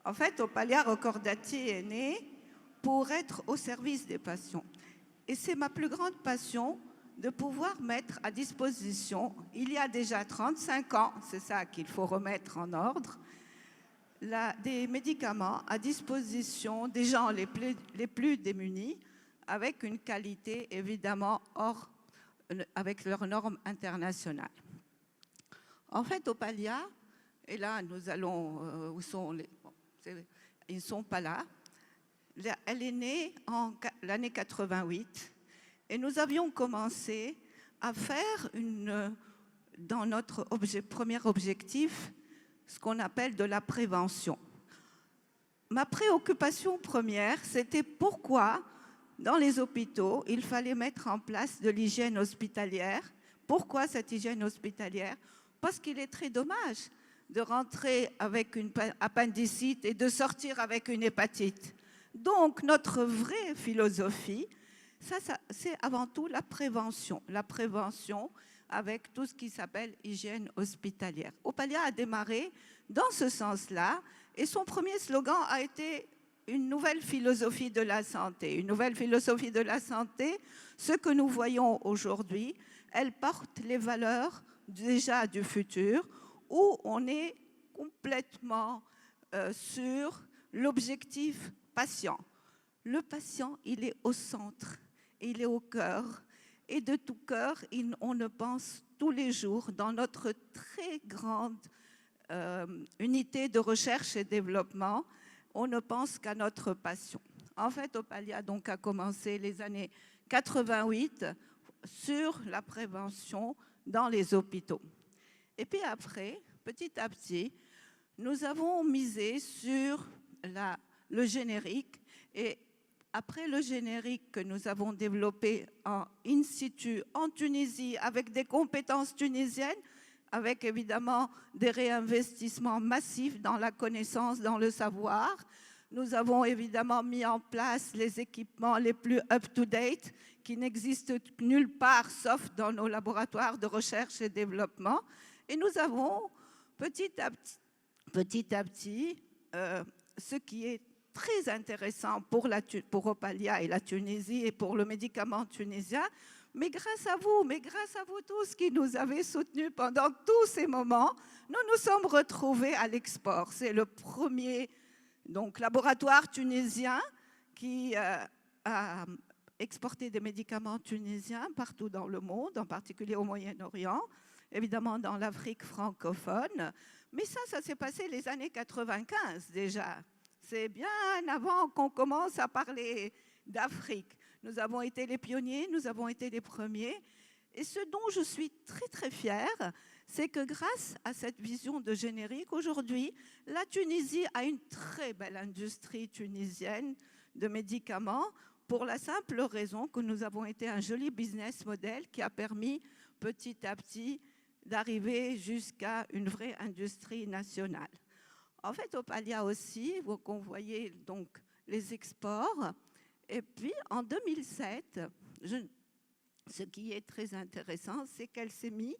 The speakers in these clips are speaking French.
En fait, Opalia Recordati est né pour être au service des patients. Et c'est ma plus grande passion de pouvoir mettre à disposition, il y a déjà 35 ans, c'est ça qu'il faut remettre en ordre, des médicaments à disposition des gens les plus démunis, avec une qualité évidemment avec leurs normes internationales. En fait, Opalia, et là nous allons, où sont les... Bon, ils ne sont pas là. Elle est née en l'année 88 et nous avions commencé à faire dans notre premier objectif ce qu'on appelle de la prévention. Ma préoccupation première, c'était pourquoi dans les hôpitaux, il fallait mettre en place de l'hygiène hospitalière. Pourquoi cette hygiène hospitalière? Parce qu'il est très dommage de rentrer avec une appendicite et de sortir avec une hépatite. Donc, notre vraie philosophie, c'est avant tout la prévention. La prévention avec tout ce qui s'appelle hygiène hospitalière. Opalia a démarré dans ce sens-là et son premier slogan a été une nouvelle philosophie de la santé. Une nouvelle philosophie de la santé, ce que nous voyons aujourd'hui, elle porte les valeurs déjà du futur où on est complètement sur l'objectif patient. Le patient, il est au centre, il est au cœur. Et de tout cœur, on le pense tous les jours dans notre très grande unité de recherche et développement. On ne pense qu'à notre patient. En fait, Opalia donc, a commencé les années 88 sur la prévention dans les hôpitaux. Et puis après, petit à petit, nous avons misé sur le générique. Et après le générique que nous avons développé en in situ en Tunisie avec des compétences tunisiennes, avec évidemment des réinvestissements massifs dans la connaissance, dans le savoir, nous avons évidemment mis en place les équipements les plus up-to-date qui n'existent nulle part sauf dans nos laboratoires de recherche et développement. Et nous avons petit à petit ce qui est très intéressant pour Opalia et la Tunisie et pour le médicament tunisien, mais grâce à vous tous qui nous avez soutenus pendant tous ces moments, nous nous sommes retrouvés à l'export. C'est le premier laboratoire tunisien qui a exporté des médicaments tunisiens partout dans le monde, en particulier au Moyen-Orient, évidemment dans l'Afrique francophone. Mais ça s'est passé les années 95 déjà. C'est bien avant qu'on commence à parler d'Afrique. Nous avons été les pionniers, nous avons été les premiers. Et ce dont je suis très très fière, c'est que grâce à cette vision de générique, aujourd'hui, la Tunisie a une très belle industrie tunisienne de médicaments pour la simple raison que nous avons été un joli business model qui a permis petit à petit d'arriver jusqu'à une vraie industrie nationale. En fait, Opalia aussi, vous voyez donc les exports. Et puis, en 2007, ce qui est très intéressant, c'est qu'elle s'est mise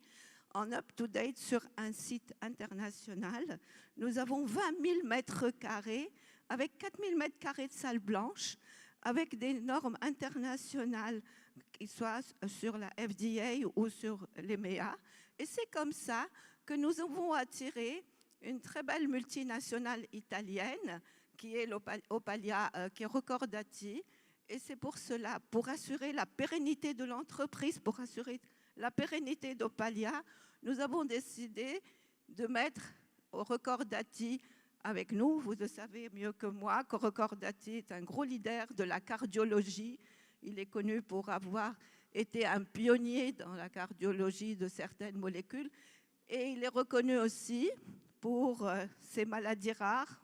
en up-to-date sur un site international. Nous avons 20 000 mètres carrés, avec 4 000 mètres carrés de salles blanches, avec des normes internationales, qu'ils soient sur la FDA ou sur l'EMEA. Et c'est comme ça que nous avons attiré une très belle multinationale italienne qui est Opalia, qui est Recordati. Et c'est pour cela, pour assurer la pérennité de l'entreprise, pour assurer la pérennité d'Opalia, nous avons décidé de mettre Recordati avec nous. Vous le savez mieux que moi que Recordati est un gros leader de la cardiologie. Il est connu pour avoir été un pionnier dans la cardiologie de certaines molécules. Et il est reconnu aussi pour ces maladies rares,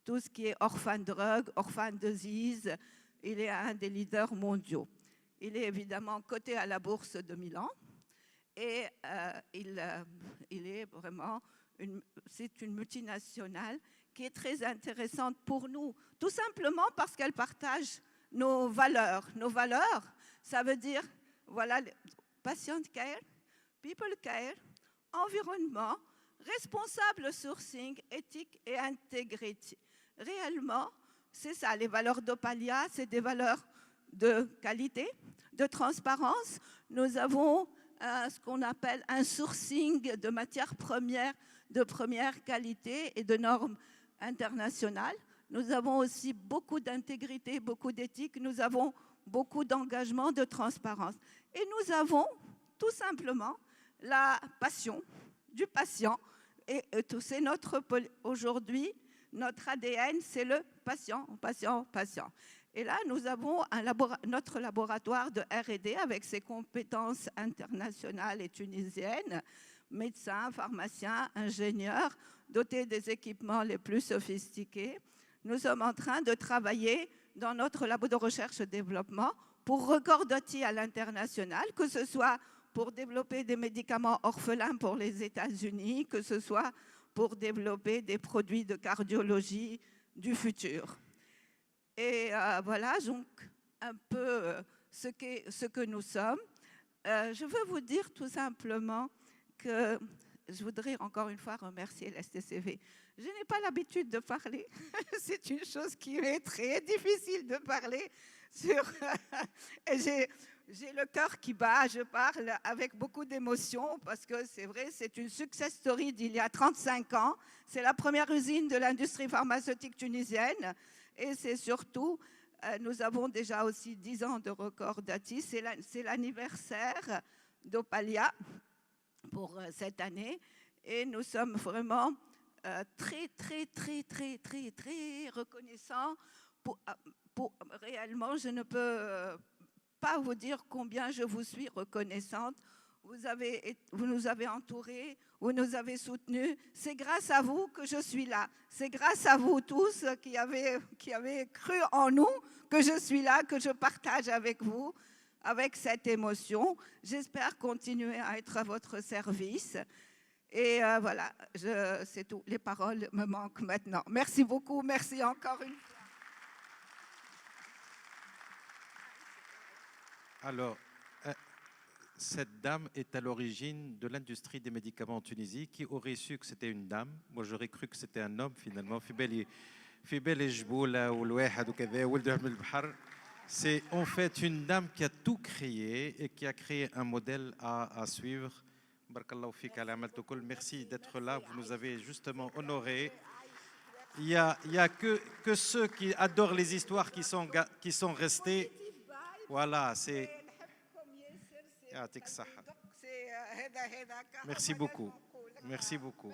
tout ce qui est orphan drug, orphan disease. Il est un des leaders mondiaux. Il est évidemment coté à la bourse de Milan et il est vraiment c'est une multinationale qui est très intéressante pour nous, tout simplement parce qu'elle partage nos valeurs. Nos valeurs, ça veut dire, voilà, patient care, people care, environnement, responsable sourcing, éthique et intégrité. réellement, c'est ça, les valeurs d'Opalia, c'est des valeurs de qualité, de transparence. Nous avons ce qu'on appelle un sourcing de matières premières de première qualité et de normes internationales. Nous avons aussi beaucoup d'intégrité, beaucoup d'éthique. Nous avons beaucoup d'engagement, de transparence. Et nous avons tout simplement la passion du patient. Et c'est aujourd'hui, notre ADN, c'est le patient, patient, patient. Et là, nous avons notre laboratoire de R&D avec ses compétences internationales et tunisiennes, médecins, pharmaciens, ingénieurs, dotés des équipements les plus sophistiqués. Nous sommes en train de travailler dans notre labo de recherche et développement pour recorder à l'international, que ce soit pour développer des médicaments orphelins pour les États-Unis, que ce soit pour développer des produits de cardiologie du futur. Et voilà donc un peu ce que nous sommes. Je veux vous dire tout simplement que je voudrais encore une fois remercier l'STCV. Je n'ai pas l'habitude de parler. C'est une chose qui m'est très difficile de parler sur. J'ai le cœur qui bat, je parle avec beaucoup d'émotion parce que c'est vrai, c'est une success story d'il y a 35 ans. C'est la première usine de l'industrie pharmaceutique tunisienne et c'est surtout, nous avons déjà aussi 10 ans de record d'ATI. C'est l'anniversaire d'Opalia pour cette année et nous sommes vraiment très, très, très, très, très, très reconnaissants. Réellement, je ne peux pas vous dire combien je vous suis reconnaissante. Vous nous avez entourés, vous nous avez soutenus. C'est grâce à vous que je suis là. C'est grâce à vous tous qui avez cru en nous que je suis là, que je partage avec vous, avec cette émotion. J'espère continuer à être à votre service. Et voilà, c'est tout. Les paroles me manquent maintenant. Merci beaucoup. Merci encore une fois. Alors, cette dame est à l'origine de l'industrie des médicaments en Tunisie. Qui aurait su que c'était une dame? Moi, j'aurais cru que c'était un homme, finalement. C'est en fait une dame qui a tout créé et qui a créé un modèle à suivre. Merci d'être là. Vous nous avez justement honorés. Il y a que ceux qui adorent les histoires qui sont restés. Voilà, c'est. Merci beaucoup. Merci beaucoup.